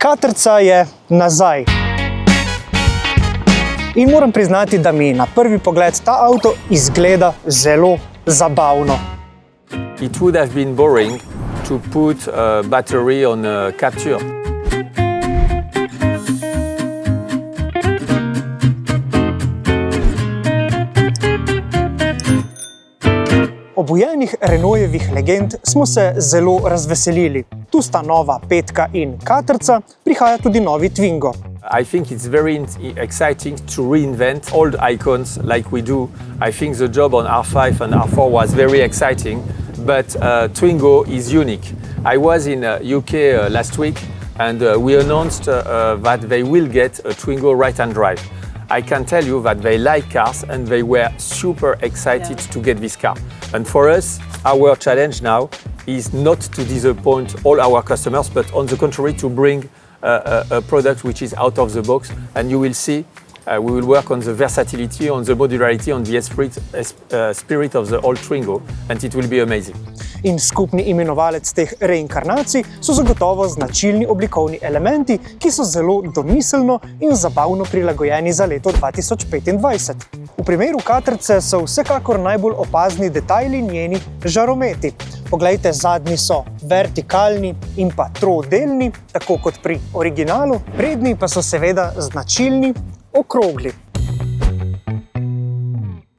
Katrca je nazaj. In moram priznati, da mi na prvi pogled ta avto izgleda zelo zabavno. It would have been boring to put a battery on a Captur. Obujenih Renaultjevih legend smo se zelo razveselili. Tu sta nova Petka in Katrca, prihaja tudi novi Twingo. I think it's very exciting to reinvent old icons like we do. I think the job on R5 and R4 was very exciting, but Twingo is unique. I was in UK last week and we announced that they will get a Twingo right-hand drive. I can tell you that they like cars and they were super excited to get this car. And for us, our challenge now is not to disappoint all our customers, but on the contrary, to bring a product which is out of the box. And you will see, we will work on the versatility, on the modularity, on the spirit of the old Twingo, and it will be amazing. In skupni imenovalec teh reinkarnacij so zagotovo značilni oblikovni elementi, ki so zelo domiselno in zabavno prilagojeni za leto 2025. V primeru Katrce so vsekakor najbolj opazni detajli njeni žarometi. Poglejte, zadnji so vertikalni in pa trodelni, tako kot pri originalu, prednji pa so seveda značilni okrogli.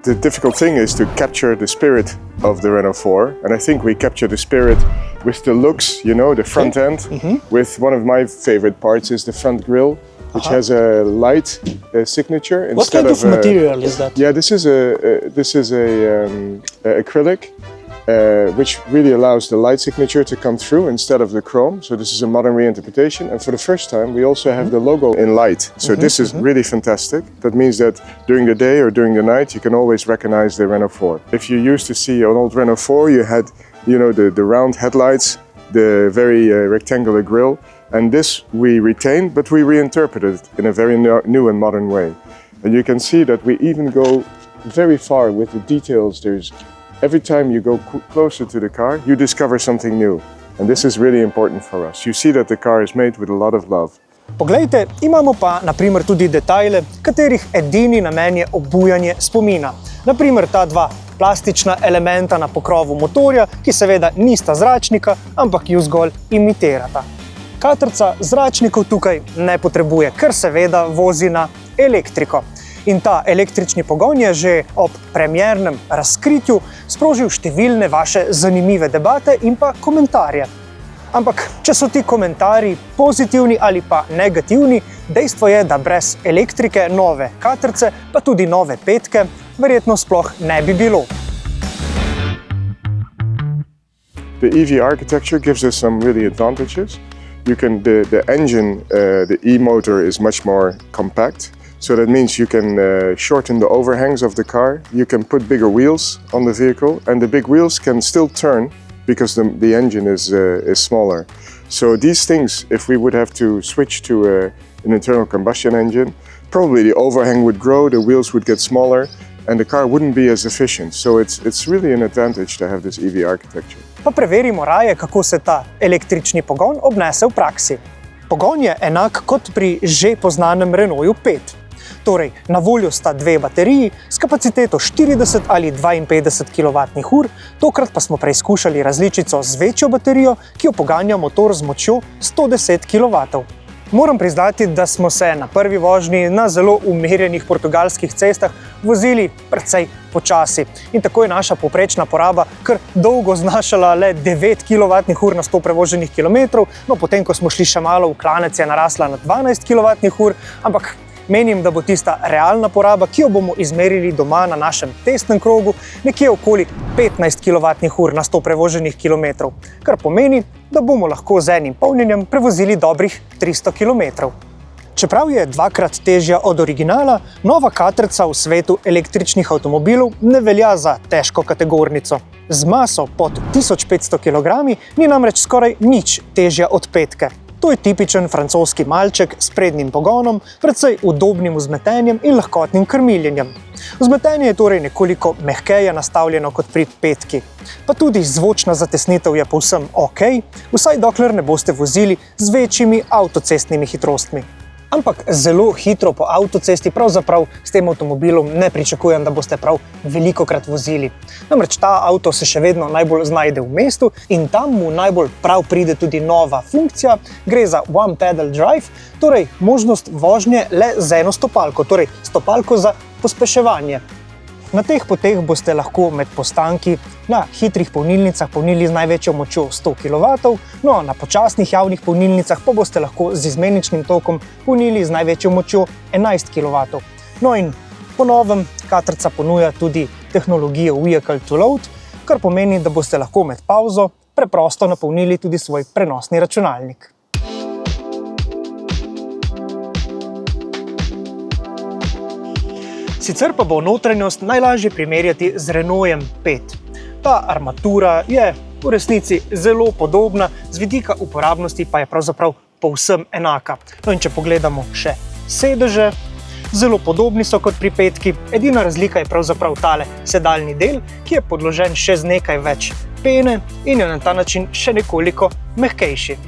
The difficult thing is to capture the spirit of the Renault 4, and I think we capture the spirit with the looks, you know, the front end. With one of my favorite parts is the front grille, which has a light signature What instead kind of material is that? Yeah, this is a acrylic, which really allows the light signature to come through instead of the chrome. So this is a modern reinterpretation, and for the first time we also have the logo in light. So this is really fantastic. That means that during the day or during the night you can always recognize the Renault 4. If you used to see an old Renault 4, you had, you know, the round headlights, the very rectangular grille, and this we retained, but we reinterpreted it in a very new and modern way. And you can see that we even go very far with the details. Every time you go closer to the car, you discover something new. And this is really important for us. You see that the car is made with a lot of love. Poglejte, imamo pa naprimer tudi detajle, katerih edini namen je obujanje spomina. Naprimer ta dva plastična elementa na pokrovu motorja, ki seveda nista zračnika, ampak ju zgolj imitirata. Katrca zračnikov tukaj ne potrebuje, ker seveda vozi na elektriko. In ta električni pogon je že ob premiernem razkritju sprožil številne vaše zanimive debate in pa komentarje. Ampak, če so ti komentarji pozitivni ali pa negativni, dejstvo je, da brez elektrike nove Katrce, pa tudi nove Petke, verjetno sploh ne bi bilo. The EV architecture gives us some really advantages. The engine, the e-motor is much more compact. So that means you can shorten the overhangs of the car, you can put bigger wheels on the vehicle, and the big wheels can still turn because the engine is smaller. So these things, if we would have to switch to an internal combustion engine, probably the overhang would grow, the wheels would get smaller, and the car wouldn't be as efficient. So it's really an advantage to have this EV architecture. Pa preverimo raje, kako se ta električni pogon obnese v praksi. Pogon je enak kot pri že poznanem Renaultu 5. Torej, na voljo sta dve bateriji s kapaciteto 40 ali 52 kWh, tokrat pa smo preizkušali različico z večjo baterijo, ki jo poganja motor z močjo 110 kW. Moram priznati, da smo se na prvi vožnji na zelo umirjenih portugalskih cestah vozili precej počasi. In tako je naša povprečna poraba kar dolgo znašala le 9 kWh na 100 prevoženih kilometrov, no potem, ko smo šli še malo v klanec, je narasla na 12 kWh, ampak menim, da bo tista realna poraba, ki jo bomo izmerili doma na našem testnem krogu, nekje okoli 15 kWh na 100 prevoženih kilometrov, kar pomeni, da bomo lahko z enim polnjenjem prevozili dobrih 300 km. Čeprav je dvakrat težja od originala, nova Katrca v svetu električnih avtomobilov ne velja za težko kategornico. Z maso pod 1500 kg ni namreč skoraj nič težja od Petke. To je tipičen francoski malček s prednjim pogonom, precej udobnim vzmetenjem in lahkotnim krmiljenjem. Vzmetenje je torej nekoliko mehkeje nastavljeno kot pri petki. Pa tudi zvočna zatesnitev je povsem ok, vsaj dokler ne boste vozili z večjimi avtocestnimi hitrostmi. Ampak zelo hitro po avtocesti pravzaprav s tem avtomobilom ne pričakujem, da boste prav velikokrat vozili. Namreč ta avto se še vedno najbolj znajde v mestu in tam mu najbolj prav pride tudi nova funkcija. Gre za One Pedal Drive, torej možnost vožnje le z eno stopalko, torej stopalko za pospeševanje. Na teh poteh boste lahko med postanki na hitrih polnilnicah polnili z največjo močjo 100 kW, no na počasnih javnih polnilnicah pa boste lahko z izmeničnim tokom polnili z največjo močjo 11 kW. No in po novem Caterca ponuja tudi tehnologijo Vehicle to Load, kar pomeni, da boste lahko med pavzo preprosto napolnili tudi svoj prenosni računalnik. Sicer pa bo notranjost najlažje primerjati z Renaultem 5. Ta armatura je v resnici zelo podobna, z vidika uporabnosti pa je pravzaprav povsem enaka. No in če pogledamo še sedeže, zelo podobni so kot pri petki, edina razlika je pravzaprav tale sedalni del, ki je podložen še z nekaj več pene in je na ta način še nekoliko mehkejši.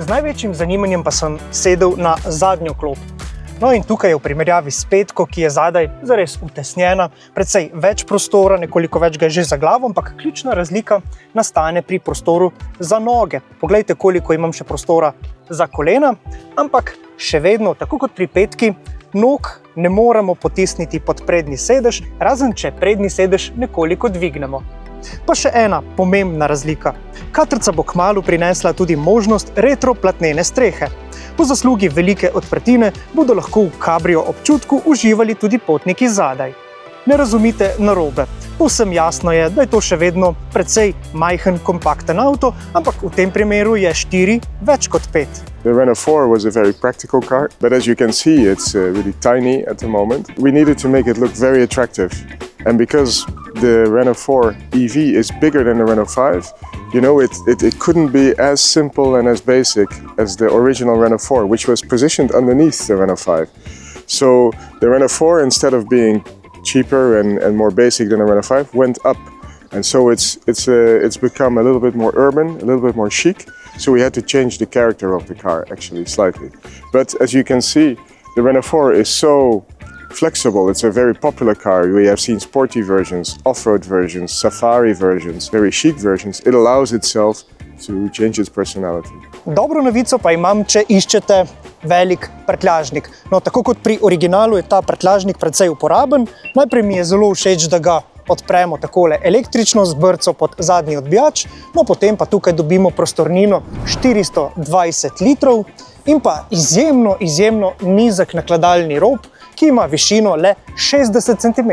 Z največjim zanimanjem pa sem sedel na zadnjo klop. No in tukaj je v primerjavi s petko, ki je zadaj zares utesnjena, precej več prostora, nekoliko več ga je že za glavo, ampak ključna razlika nastane pri prostoru za noge. Poglejte, koliko imam še prostora za kolena, ampak še vedno, tako kot pri petki, nog ne moremo potisniti pod prednji sedež, razen če prednji sedež nekoliko dvignemo. Pa še ena pomembna razlika. Caterca bo kmalu prinesla tudi možnost retro platnene strehe. Po zaslugi velike odprtine bodo lahko v kabrio občutku uživali tudi potniki zadaj. Ne razumite narobe. Povsem jasno je, da je to še vedno precej majhen, kompakten avto, ampak v tem primeru je 4 več kot 5. The Renault 4 was a very practical car, but as you can see, it's really tiny at the moment. We needed to make it look very attractive. And because the Renault 4 EV is bigger than the Renault 5, you know, it couldn't be as simple and as basic as the original Renault 4, which was positioned underneath the Renault 5. So the Renault 4, instead of being cheaper and more basic than the Renault 5, went up. And so it's become a little bit more urban, a little bit more chic. So we had to change the character of the car, actually, slightly. But as you can see, the Renault 4 is so flexible. It's a very popular car. We have seen sporty versions, off-road versions, safari versions, very chic versions. It allows itself to change its personality. Dobro novico pa imam, če iščete velik prtljažnik. No, tako kot pri originalu je ta prtljažnik precej uporaben. Najprej mi je zelo všeč, da ga odpremo takole električno z brco pod zadnji odbijač, no potem pa tukaj dobimo prostornino 420 litrov in pa izjemno nizek nakladalni rob, ki ima višino le 60 cm.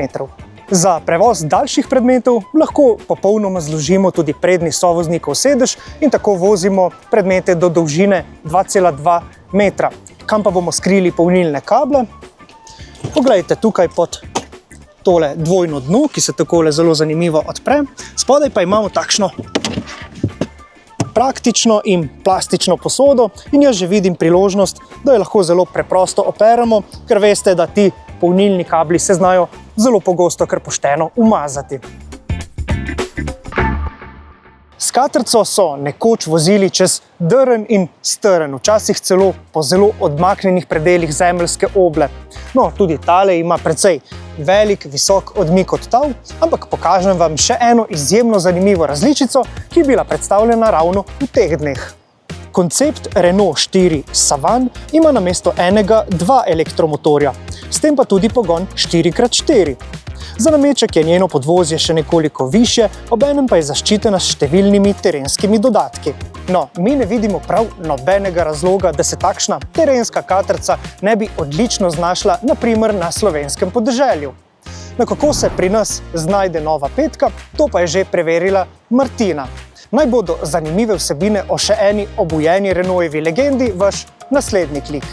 Za prevoz daljših predmetov lahko popolnoma zložimo tudi prednji sovoznikov sedež in tako vozimo predmete do dolžine 2,2 metra. Kam pa bomo skrili polnilne kable? Poglejte tukaj pod tole dvojno dno, ki se takole zelo zanimivo odpre. Spodaj pa imamo takšno praktično in plastično posodo in jaz že vidim priložnost, da jo lahko zelo preprosto operemo, ker veste, da ti polnilni kabli se znajo zelo pogosto kar pošteno umazati. S Caterco so nekoč vozili čez drn in strn, včasih celo po zelo odmaknjenih predelih zemeljske oble. No, tudi tale ima precej velik, visok odmik od tal, ampak pokažem vam še eno izjemno zanimivo različico, ki je bila predstavljena ravno v teh dneh. Koncept Renault 4 Savane ima namesto enega 2 elektromotorja, s tem pa tudi pogon 4x4. Za nameček je njeno podvozje še nekoliko višje, obenem pa je zaščitena s številnimi terenskimi dodatki. No, mi ne vidimo prav nobenega razloga, da se takšna terenska Caterca ne bi odlično znašla na primer na slovenskem podeželju. Na kako se pri nas znajde nova petka, to pa je že preverila Martina. Naj bodo zanimive vsebine o še eni obujeni Renaultovi legendi vaš naslednji klik.